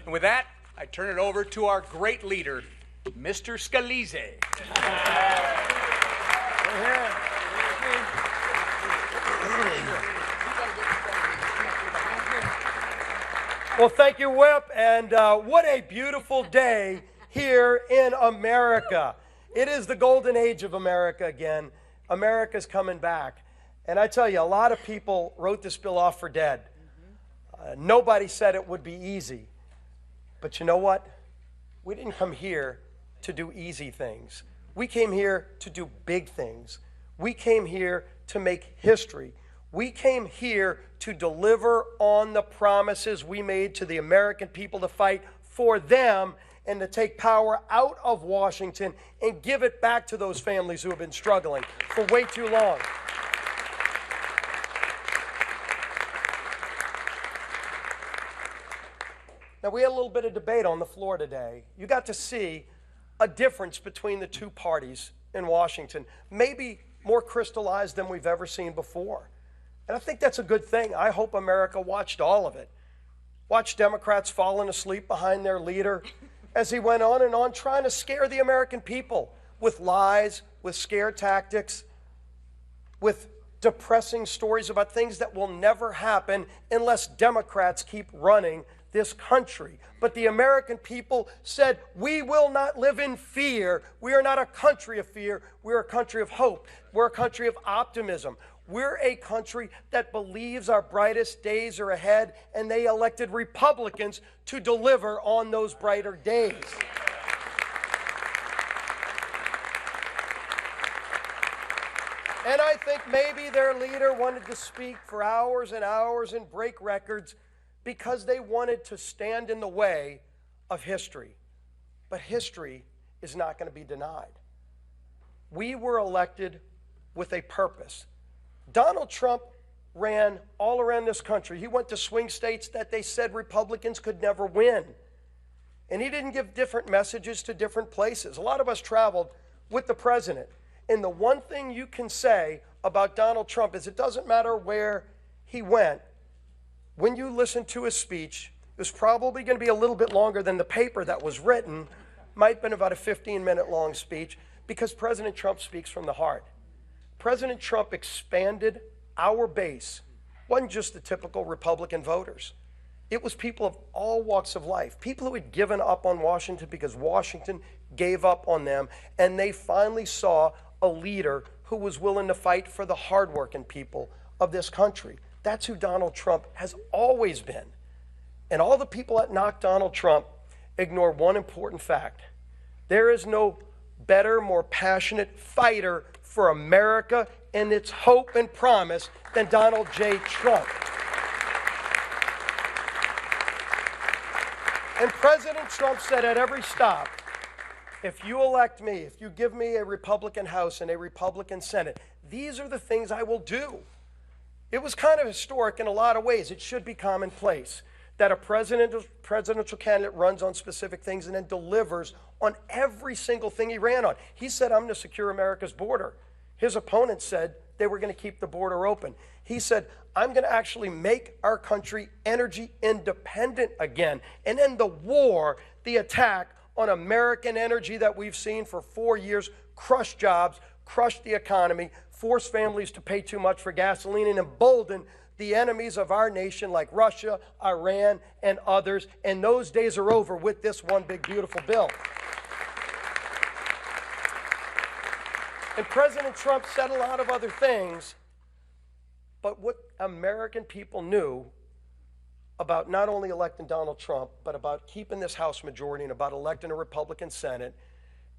And with that, I turn it over to our great leader, Mr. Scalise. Well, thank you, Whip, and what a beautiful day here in America. It is the golden age of America again. America's coming back. And I tell you, a lot of people wrote this bill off for dead. Nobody said it would be easy. But you know what? We didn't come here to do easy things. We came here to do big things. We came here to make history. We came here to deliver on the promises we made to the American people, to fight for them and to take power out of Washington and give it back to those families who have been struggling for way too long. Now, we had a little bit of debate on the floor today. You got to see a difference between the two parties in Washington, maybe more crystallized than we've ever seen before. And I think that's a good thing. I hope America watched all of it. Watched Democrats falling asleep behind their leader as he went on and on trying to scare the American people with lies, with scare tactics, with depressing stories about things that will never happen unless Democrats keep running this country. But the American people said, we will not live in fear. We are not a country of fear. We're a country of hope. We're a country of optimism. We're a country that believes our brightest days are ahead, and they elected Republicans to deliver on those brighter days. And I think maybe their leader wanted to speak for hours and hours and break records because they wanted to stand in the way of history. But history is not going to be denied. We were elected with a purpose. Donald Trump ran all around this country. He went to swing states that they said Republicans could never win. And he didn't give different messages to different places. A lot of us traveled with the president. And the one thing you can say about Donald Trump is it doesn't matter where he went. When you listen to his speech, it was probably going to be a little bit longer than the paper that was written. Might have been about a 15-minute long speech, because President Trump speaks from the heart. President Trump expanded our base. It wasn't just the typical Republican voters. It was people of all walks of life, people who had given up on Washington because Washington gave up on them, and they finally saw a leader who was willing to fight for the hardworking people of this country. That's who Donald Trump has always been. And all the people that knock Donald Trump ignore one important fact. There is no better, more passionate fighter for America and its hope and promise than Donald J. Trump. And President Trump said at every stop, if you elect me, if you give me a Republican House and a Republican Senate, these are the things I will do. It was kind of historic in a lot of ways. It should be commonplace that a presidential candidate runs on specific things and then delivers on every single thing he ran on. He said, I'm going to secure America's border. His opponents said they were going to keep the border open. He said, I'm going to actually make our country energy independent again and end the war, the attack on American energy that we've seen for 4 years, crush jobs, crush the economy, force families to pay too much for gasoline, and embolden the enemies of our nation like Russia, Iran, and others. And those days are over with this one big, beautiful bill. And President Trump said a lot of other things, but what American people knew about not only electing Donald Trump, but about keeping this House majority and about electing a Republican Senate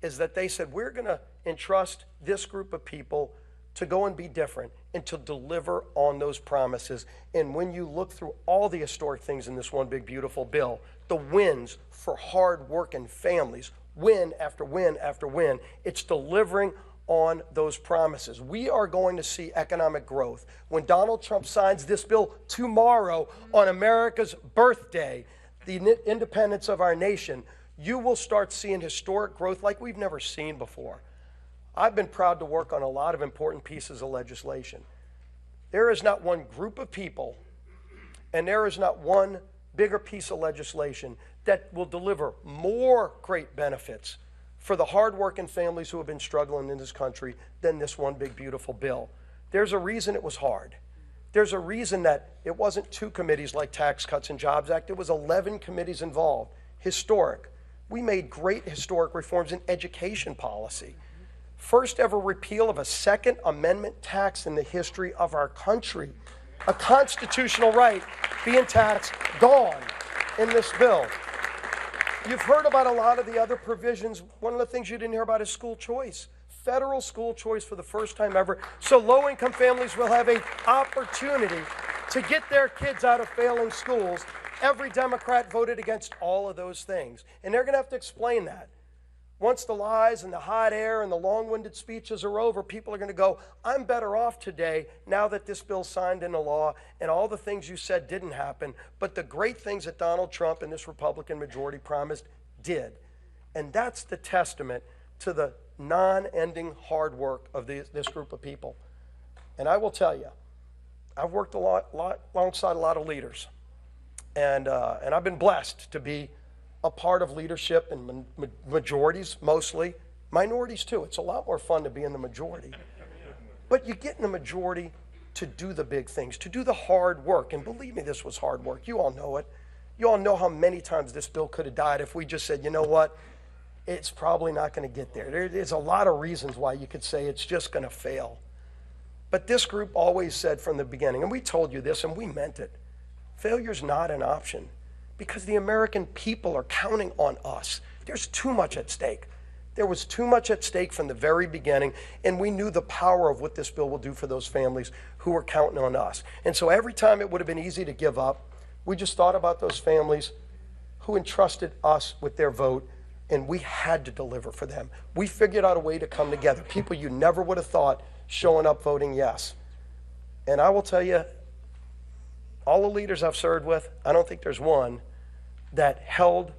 is that they said, we're going to entrust this group of people to go and be different and to deliver on those promises. And when you look through all the historic things in this one big, beautiful bill, the wins for hard-working families, win after win after win, it's delivering on those promises. We are going to see economic growth. When Donald Trump signs this bill tomorrow on America's birthday, the independence of our nation, you will start seeing historic growth like we've never seen before. I've been proud to work on a lot of important pieces of legislation. There is not one group of people and there is not one bigger piece of legislation that will deliver more great benefits for the hardworking families who have been struggling in this country than this one big, beautiful bill. There's a reason it was hard. There's a reason that it wasn't 2 committees like Tax Cuts and Jobs Act. It was 11 committees involved. Historic. We made great historic reforms in education policy. First ever repeal of a Second Amendment tax in the history of our country. A constitutional right being taxed, gone in this bill. You've heard about a lot of the other provisions. One of the things you didn't hear about is school choice. Federal school choice for the first time ever. So low-income families will have an opportunity to get their kids out of failing schools. Every Democrat voted against all of those things. And they're going to have to explain that. Once the lies and the hot air and the long-winded speeches are over, people are going to go, I'm better off today now that this bill's signed into law and all the things you said didn't happen, but the great things that Donald Trump and this Republican majority promised did. And that's the testament to the non-ending hard work of this group of people. And I will tell you, I've worked alongside a lot of leaders, and I've been blessed to be a part of leadership in majorities mostly, minorities too. It's a lot more fun to be in the majority. But you get in the majority to do the big things, to do the hard work. And believe me, this was hard work. You all know it. You all know how many times this bill could have died if we just said, you know what, it's probably not going to get there. There's a lot of reasons why you could say it's just going to fail. But this group always said from the beginning, and we told you this and we meant it, failure's not an option. Because the American people are counting on us. There's too much at stake. There was too much at stake from the very beginning, and we knew the power of what this bill will do for those families who were counting on us. And so every time it would have been easy to give up, we just thought about those families who entrusted us with their vote, and we had to deliver for them. We figured out a way to come together. People you never would have thought showing up voting yes. And I will tell you, all the leaders I've served with, I don't think there's one that held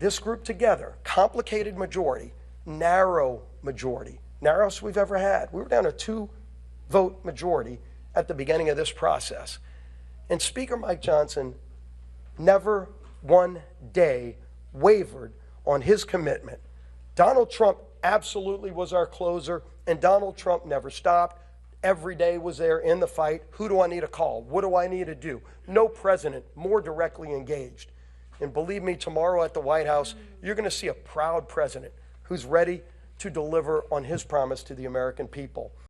this group together. Complicated majority, narrow majority, narrowest we've ever had. We were down to 2-vote majority at the beginning of this process. And Speaker Mike Johnson never one day wavered on his commitment. Donald Trump absolutely was our closer, and Donald Trump never stopped. Every day was there in the fight. Who do I need to call? What do I need to do? No president more directly engaged. And believe me, tomorrow at the White House, you're going to see a proud president who's ready to deliver on his promise to the American people.